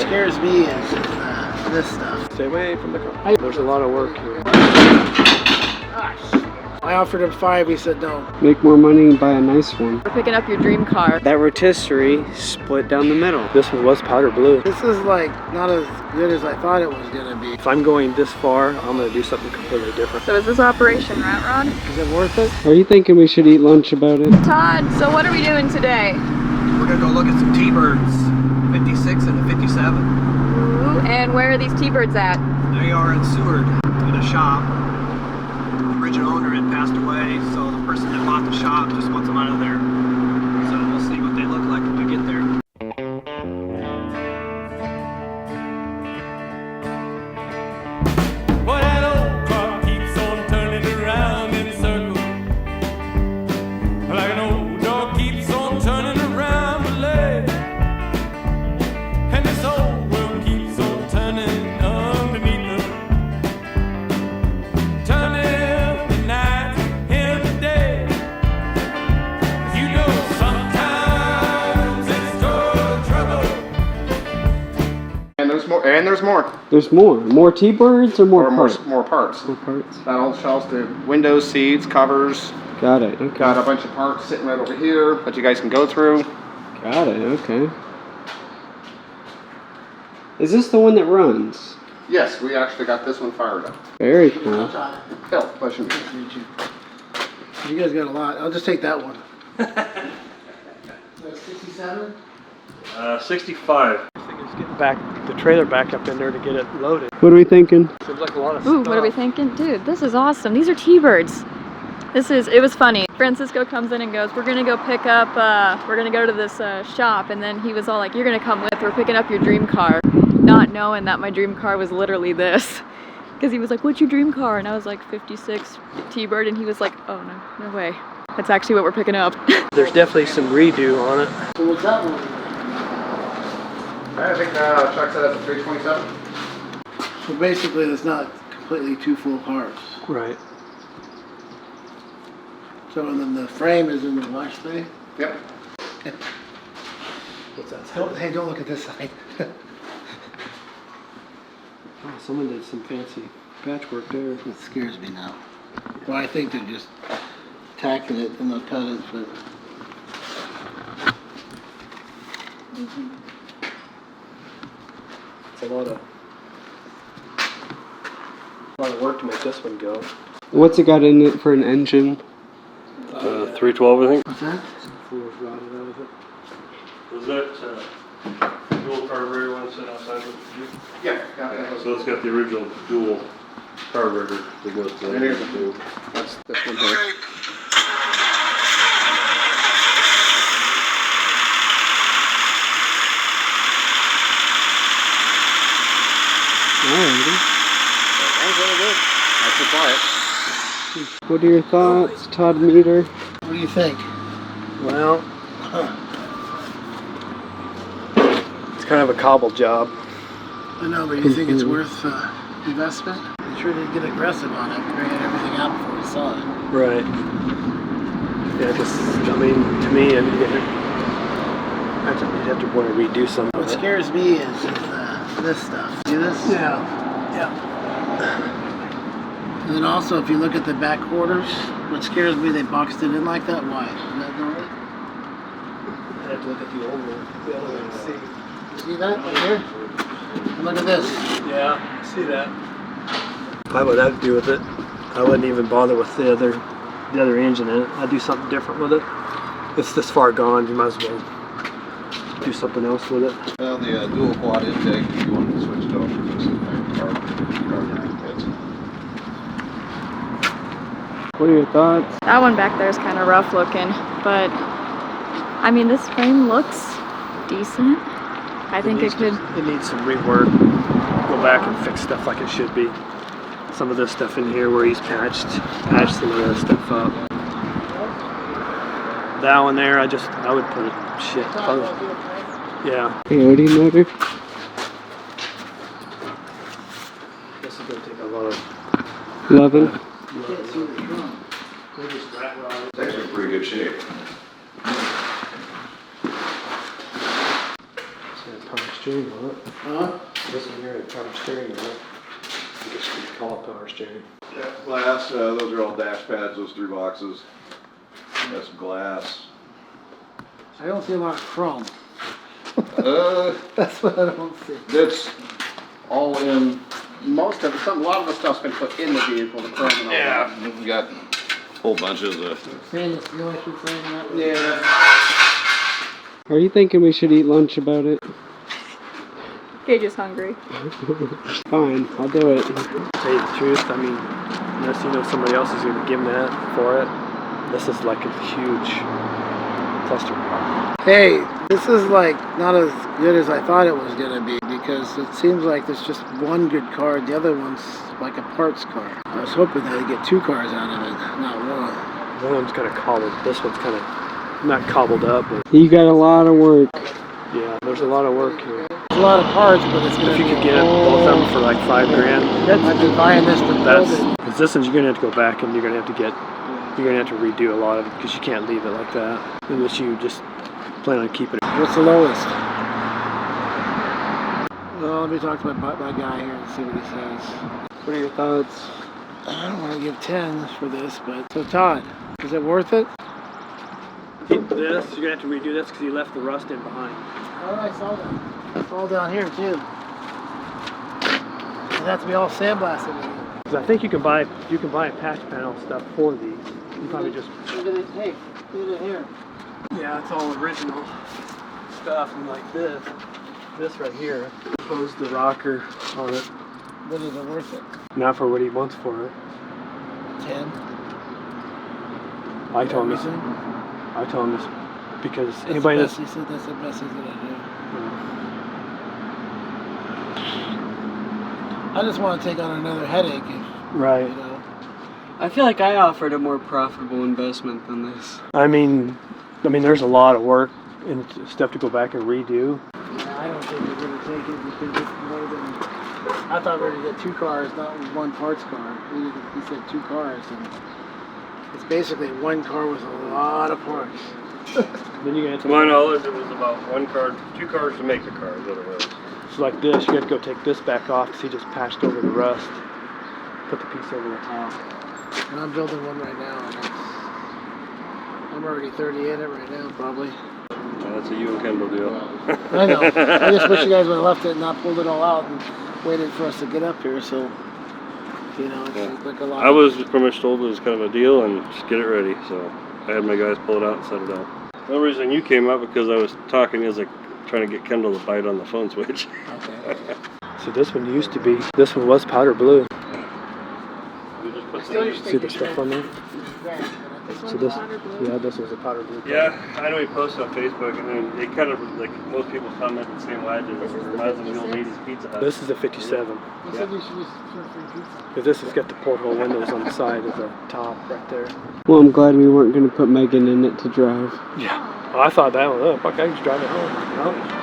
scares me is this stuff. Stay away from the car. There's a lot of work here. I offered him 5, he said no. Make more money and buy a nice one. We're picking up your dream car. That rotisserie split down the middle. This one was powder blue. This is like not as good as I thought it was gonna be. If I'm going this far, I'm gonna do something completely different. So is this Operation Rat Rod? Is it worth it? Are you thinking we should eat lunch about it? Todd, so what are we doing today? We're gonna go look at some T-birds, 56 and a 57. Ooh, and where are these T-birds at? They are in Seward, in a shop. The original owner had passed away, so the person that bought the shop just wants them out of there. So we'll see what they look like when we get there. Well, that old car keeps on turning around in circles, like an old dog keeps on turning around the leg, and this whole world keeps on turning underneath them, turning the night into day. You know sometimes it's trouble. And there's more. And there's more. There's more. More T-birds or more parts? More parts. More parts. That old shelves, the windows, seats, covers. Got it. Okay. Got a bunch of parts sitting right over here that you guys can go through. Got it. Okay. Is this the one that runs? Yes, we actually got this one fired up. Very cool. Hell, pleasure. Nice to meet you. You guys got a lot. I'll just take that one. 67? 65. I think it's getting back the trailer back up in there to get it loaded. What are we thinking? Seems like a lot of Ooh, stuff. what are we thinking? Dude, this is awesome. These are T-birds. It was funny. Francisco comes in and goes, we're gonna go pick up, we're gonna go to this shop, and then he was all like, you're gonna come with, we're picking up your dream car, not knowing that my dream car was literally this. Because he was like, what's your dream car? And I was like, 56 T-bird, and he was like, oh no way. That's actually what we're picking up. There's definitely some redo on it. So what's that one? I think Chuck said that's a 327. So basically it's not completely 2 full cars. Right. So and then the frame is in the wash bay? Yep. What's that? Hey, don't look at this side. Oh, someone did some fancy patchwork there. It scares me now. Well, I think they're just tacking it and they'll cut it, but It's a lot of work to make this one go. What's it got in it for an engine? 312, I think. what's that? Floor's rotted out of it. Was that dual carburetor one set outside with you? Yeah, got that. So it's got the original dual carburetor that goes to And here's the the two. That's this one here. Alrighty. That really good. Nice and quiet. What are your thoughts, Todd Meter? What do you think? Well, it's kind of a cobble job. I know, but you think it's worth investment? You sure did get aggressive on it, bringing everything out before we saw it. Right. Yeah, because, I mean, to me, I mean, you'd have to want to redo some of What it. scares me is this stuff. See this? Yeah. Yeah. And then also, if you look at the back quarters, what scares me, they boxed it in like that. Why? Is that normal? I'd have to look at the old one, the other one, to see. See that right here? And look at this. Yeah, I see that. Why would I do with it? I wouldn't even bother with the other engine in it. I'd do something different with it. It's this far gone, you might as well do something else with it. Well, the dual quad intake, if you wanted to switch it over to some carburetor kits. What are your thoughts? That one back there is kind of rough looking, but I mean, this frame looks decent. I think it could. It needs some rework. Go back and fix stuff like it should be. Some of this stuff in here where he's patched some of that stuff up. That one there, I would put it, shit. Yeah. Coyote motor? This is gonna take a lot of 11. It's actually in pretty good shape. punch. steering on it. Huh? This one here had power steering on it. I guess you could call it power steering. Yeah, glass, those are all dash pads, those 3 boxes. That's glass. I don't see a lot of chrome. That's what I don't see. That's all in. Most of it, a lot of the stuff's been put in the vehicle, the chrome and all that. Yeah, we got whole bunches of. Stainless steel, I should say. Not Yeah. Are you thinking we should eat lunch about it? Gage is hungry. Fine, I'll do it. To tell you the truth, I mean, unless you know somebody else is going to give me that for it, this is like a huge cluster. Hey, this is like not as good as I thought it was gonna be because it seems like there's just one good car. The other one's like a parts car. I was hoping they'd get 2 cars out of it, not one. One one's kind of cobbled. This one's kind of not cobbled up, but You got a lot of work. yeah, there's a lot of work here. There's a lot of parts, but it's gonna If you be could get both of them for like $5,000, I've been buying this to build that's it. because this one's you're gonna have to go back and you're gonna have to redo a lot of it because you can't leave it like that unless you just plan on keeping it. What's the lowest? Well, let me talk to my guy here and see what he says. What are your thoughts? I don't want to give 10 for this, but so Todd, is it worth it? This you're gonna have to redo this because you left the rust in behind. Oh, I saw that. It's all down here too. It has to be all sandblasted. Because I think you can buy a patch panel stuff for these. You probably just Look at it. Hey, look at it here. yeah, it's all original stuff and like this right here. Pose the rocker on it. But is it worth it? Not for what he wants for it. 10. I told him this. Everything? I told him this because That's anybody the that's best. He said that's the best he's gonna do. I just want to take on another headache. If, right. You know. I feel like I offered a more profitable investment than this. I mean, there's a lot of work and stuff to go back and redo. I don't think we're gonna take it because it's more than. I thought we were gonna get 2 cars, not one parts car. He said 2 cars, and it's basically 1 car with a lot of parts. Then you have To my knowledge, it was about 1 car, 2 cars to make the car, is what it was. so like this, you have to go take this back off because he just patched over the rust. Put the piece over the top. And I'm building one right now, and I'm already 30 in it right now, probably. That's a you and Kendall deal. I know. I just wish you guys would have left it and not pulled it all out and waited for us to get up here. So, you know, it's like a lot. I was pretty much told it was kind of a deal and just get it ready. So I had my guys pull it out and set it up. The only reason you came up because I was talking is like trying to get Kendall to bite on the phone switch. Okay. So this one used to be. This one was powder blue. We just put Still, you See the stuff on there? So this, Blue. yeah, this was a powder blue. Yeah, I know he posted on Facebook, and then they kind of like most people comment the same way I did. It reminds them of the old 80s Pizza Hut. This is a 57. You said you should use free pizza. Because this has got the porthole windows on the side of the top right there. Well, I'm glad we weren't going to put Megan in it to drive. Yeah. Oh, I thought that one. Oh, fuck, I can just drive it home. No.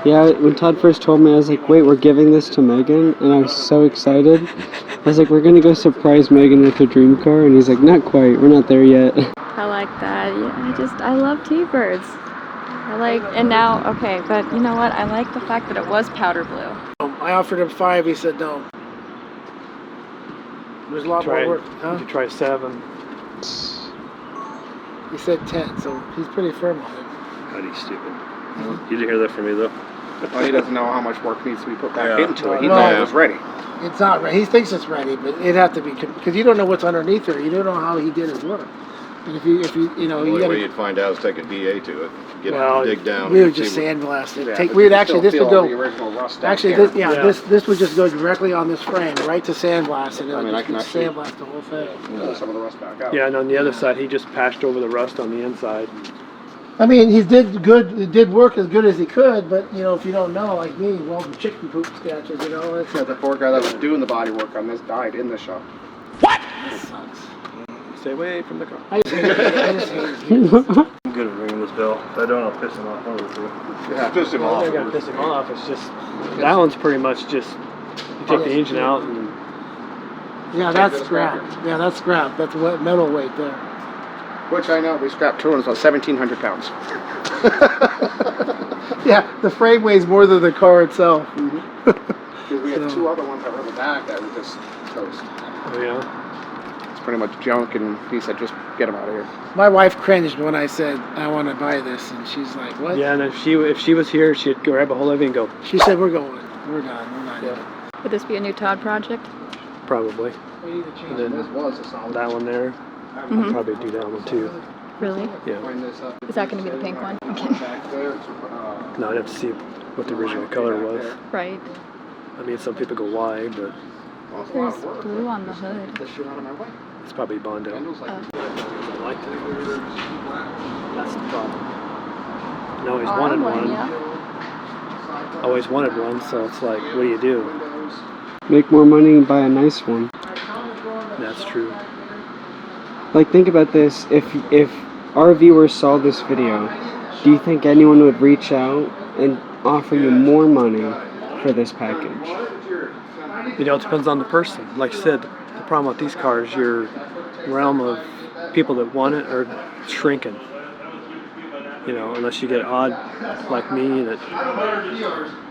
Yeah, when Todd first told me, I was like, wait, we're giving this to Megan? And I was so excited. I was like, we're going to go surprise Megan with her dream car. And he's like, not quite. We're not there yet. I like that. Yeah, I love T-birds. And now, okay, but you know what? I like the fact that it was powder blue. I offered him 5. He said no. There's a lot more work. You Huh? could try 7. He said 10, so he's pretty firm on it. Howdy, stupid. You didn't hear that from me though. Well, he doesn't know how much work needs to be put back Yeah. into it. He No. thought it was ready. It's not ready. He thinks it's ready, but it'd have to be because you don't know what's underneath there. You don't know how he did his work. And if you The know, only you way gotta. you'd find out is take a DA to it, Well, dig down. We would and just see what- sandblast it. Yeah, Take. but We would you actually. still This would feel all the go. original rust down Actually, here. this would just go directly on this frame, right to sandblast, and it I would mean, I just can be actually- sandblast the whole thing. Pull some of the rust back out. Yeah, and on the other side, he just patched over the rust on the inside. I mean, he did good. He did work as good as he could, but you know, if you don't know, like me, well, the chicken poop sketches, you know, it's Yeah, the poor guy that was doing the body work on this died in the shop. it sucks. Stay away from the car. I just hate it. I'm good at ringing this bell. If I don't, I'll piss him off. Yeah, piss him off. I got to piss him off. It's just, that one's pretty much just, you take the engine out and Yeah, that's scrap. Yeah, that's scrap. That's what metal weight there. Which I know, we scrapped 2 and it's about 1,700 pounds. Yeah, the frame weighs more than the car itself. Because we had two other ones that were in the back that were just toast. Oh, yeah. It's pretty much junk, and he said, just get them out of here. My wife cringed when I said I want to buy this, and she's like, "What?" Yeah, and if she was here, she'd grab a hold of it and go. She said, "We're going. We're done. We're not." Yeah. Would this be a new Todd project? Probably. We need to change And then This was a solid. that one there. Mhm. I'd probably do that one too. Really? Yeah. Bring this up. Is that going to be the pink one? Okay. Back there. No, I'd have to see what the original color was. Right. I mean, some people go wide, but There's blue on the hood. This shit out of my way. it's probably Bondo. Kendall's like, I like that. That's the problem. I always wanted one. Always wanted one, so it's like, what do you do? Make more money and buy a nice one. That's true. Like, think about this. If our viewers saw this video, do you think anyone would reach out and offer you more money for this package? You know, it depends on the person. Like I said, the problem with these cars, your realm of people that want it are shrinking. You know, unless you get odd like me that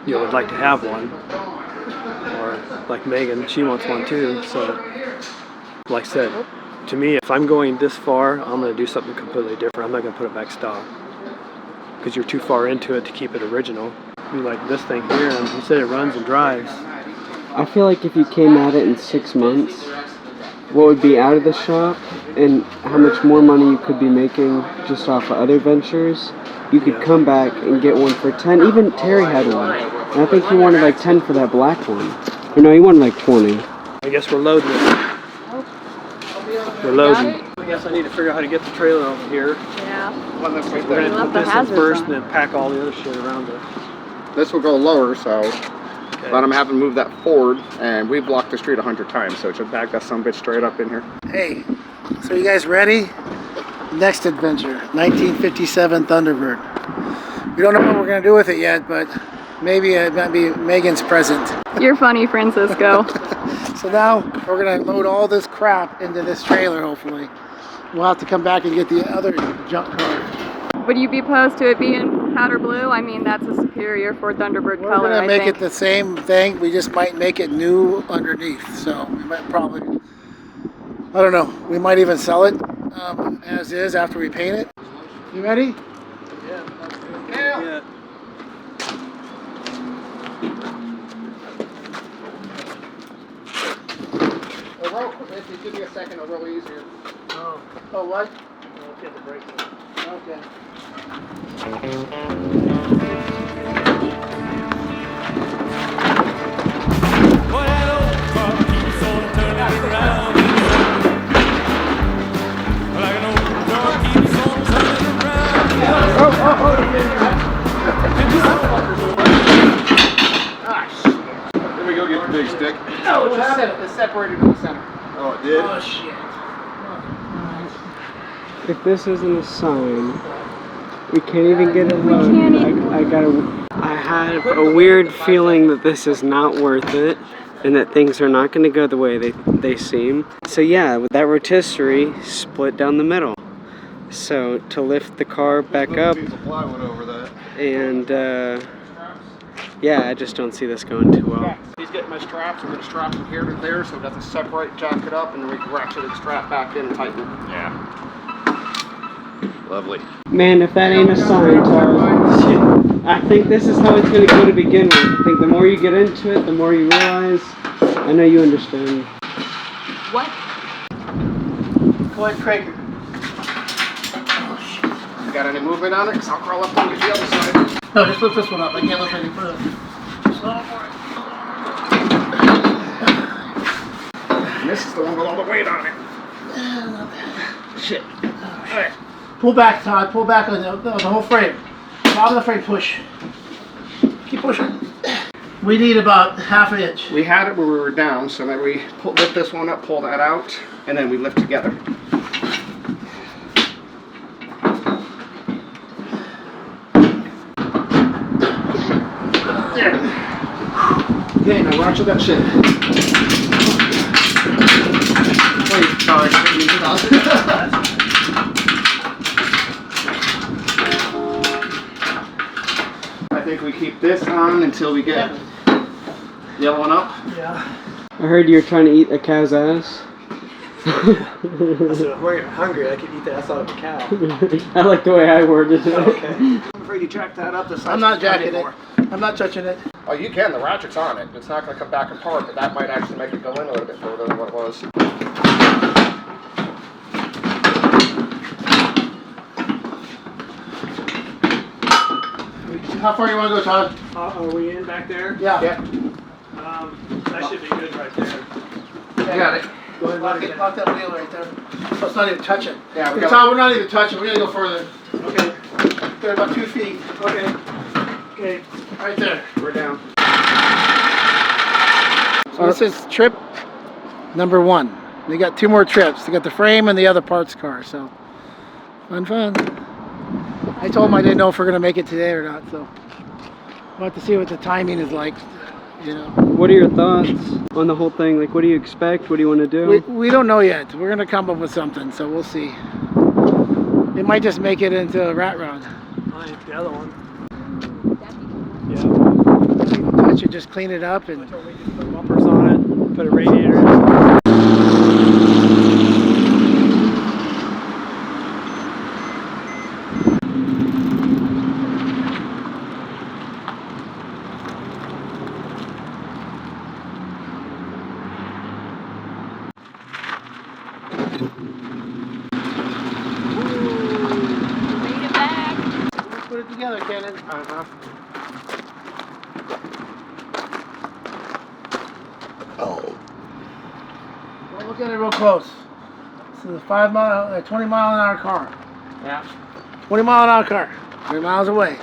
would like to have one, or like Megan, she wants one too. So, like I said, to me, if I'm going this far, I'm going to do something completely different. I'm not going to put it back stock because you're too far into it to keep it original. I mean, like this thing here, and you said it runs and drives. I feel like if you came at it in 6 months, what would be out of the shop and how much more money you could be making just off of other ventures, you could come back and get one for 10. Even Terry had one, and I think he wanted like 10 for that black one. Or no, he wanted like 20. I guess we're loading it. We're loading. I guess I need to figure out how to get the trailer over here. Yeah. one that's right We're there. going to left put the this in hazards first on. and then pack all the other shit around it. This will go lower, so Okay. let him have him move that forward, and we blocked the street 100 times, so it should back that sumbitch straight up in here. Hey, so you guys ready? Next adventure, 1957 Thunderbird. We don't know what we're gonna do with it yet, but maybe it might be Megan's present. You're funny, Francisco. So now we're gonna load all this crap into this trailer, hopefully. We'll have to come back and get the other junk car. Would you be opposed to it being powder blue? I mean, that's a superior Ford Thunderbird We're color, gonna I make think. it the same thing, we just might make it new underneath. So we might probably, I don't know, we might even sell it as is after we paint it. You ready? Yeah. If you give me a second, it'll roll easier. Oh, what? Get the brakes on. Okay. Boy, that old car keeps on turning around. Like an old car keeps on turning around. Let me go get the big stick. No, it's separated in the center. Oh, it did? Oh, shit. If this isn't a sign, we can't even get it We loaded. can't even- I had a weird feeling that this is not worth it and that things are not going to go the way they seem. So yeah, with that rotisserie split down the middle. So to lift the car back up Piece of plywood over that. and yeah, I just don't see this going too well. He's getting my straps. We're going to strap from here to there so it doesn't separate, jack it up, and we're actually going to strap back in and tighten it. Yeah. Lovely. Man, if that ain't a sign, Todd. I think this is how it's going to go to begin with. I think the more you get into it, the more you realize. I know you understand. What? Go ahead, Craig. You got any movement on it? Because I'll crawl up and get the other side. No, just lift this one up. I can't lift any further. And this is the one with all the weight on it. Shit. Alright. Pull back, Todd. Pull back on the whole frame. Bottom of the frame, push. Keep pushing. We need about ½ inch. We had it where we were down, so then we lift this one up, pull that out, and then we lift together. There. Okay, now watch that shit. Wait, sorry. I think think we keep this on until we get the other one up. Yeah. I heard you were trying to eat a cow's ass. So we're hungry. I could eat the ass out of a cow. I like the way I worded it. Okay. I'm afraid you jacked that up. I'm not jacking it. I'm not touching it. Oh, you can. The ratchet's on it. It's not going to come back apart, but that might actually make it go in a little bit further than what it was. How far you want to go, Todd? Are we in back there? Yeah. That should be good right there. You got it. Go ahead and Lock, let it lock that wheel right there. So it's not even touching. Yeah, Okay, Todd, we're not even touching. We're going to go further. Okay. Go about 2 feet. Okay. Okay. Right there. We're down. So this is trip number 1. We got 2 more trips. We got the frame and the other parts car. So fun. I told him I didn't know if we're going to make it today or not. So we'll have to see what the timing is like. You know. What are your thoughts on the whole thing? Like, what do you expect? What do you want to do? We don't know yet. We're going to come up with something. So we'll see. It might just make it into a rat rod. The other one. Yeah. Touch it, just clean it up and. We just put bumpers on it. Put a radiator in. Put it together, Cannon. Oh. Well, look at it real close. This is a 20 mile an hour car. Yeah. 20 mile an hour car. 20 miles away.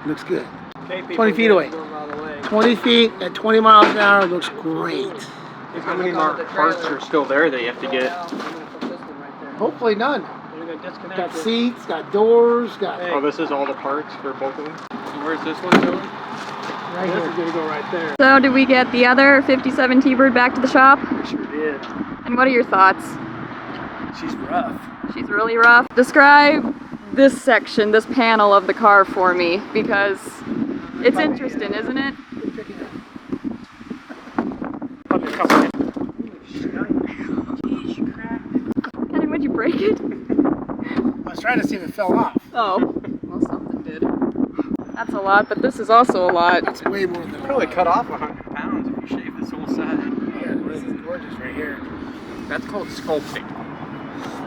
Looks good. Okay, 20 feet away. 20 feet at 20 miles an hour looks great. How many more parts are still there that you have to get? Hopefully none. Got seats, got doors, got. Oh, this is all the parts for both of them? And where's this one going? Right This here. is gonna go right there. So did we get the other 57 T-Bird back to the shop? We sure did. And what are your thoughts? She's rough. She's really rough. Describe this section, this panel of the car for me, because it's interesting, isn't it? Kenny, would you break it? I was trying to see if it fell off. Oh, well, something did. That's a lot, but this is also a lot. That's way more than. Probably cut off 100 pounds if you shave this whole side. Yeah, this is gorgeous right here. That's called sculpting.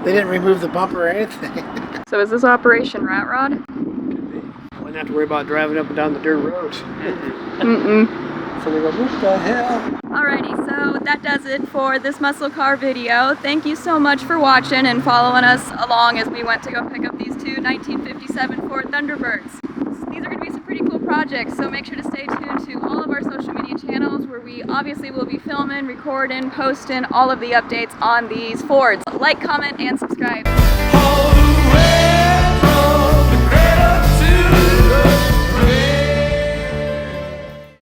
They didn't remove the bumper or anything. So is this Operation Rat Rod? Wouldn't have to worry about driving up and down the dirt roads. Mm-mm. So they go, what the hell? Alrighty, so that does it for this muscle car video. Thank you so much for watching and following us along as we went to go pick up these 2 1957 Ford Thunderbirds. These are going to be some pretty cool projects, so make sure to stay tuned to all of our social media channels where we obviously will be filming, recording, posting all of the updates on these Fords. Like, comment, and subscribe.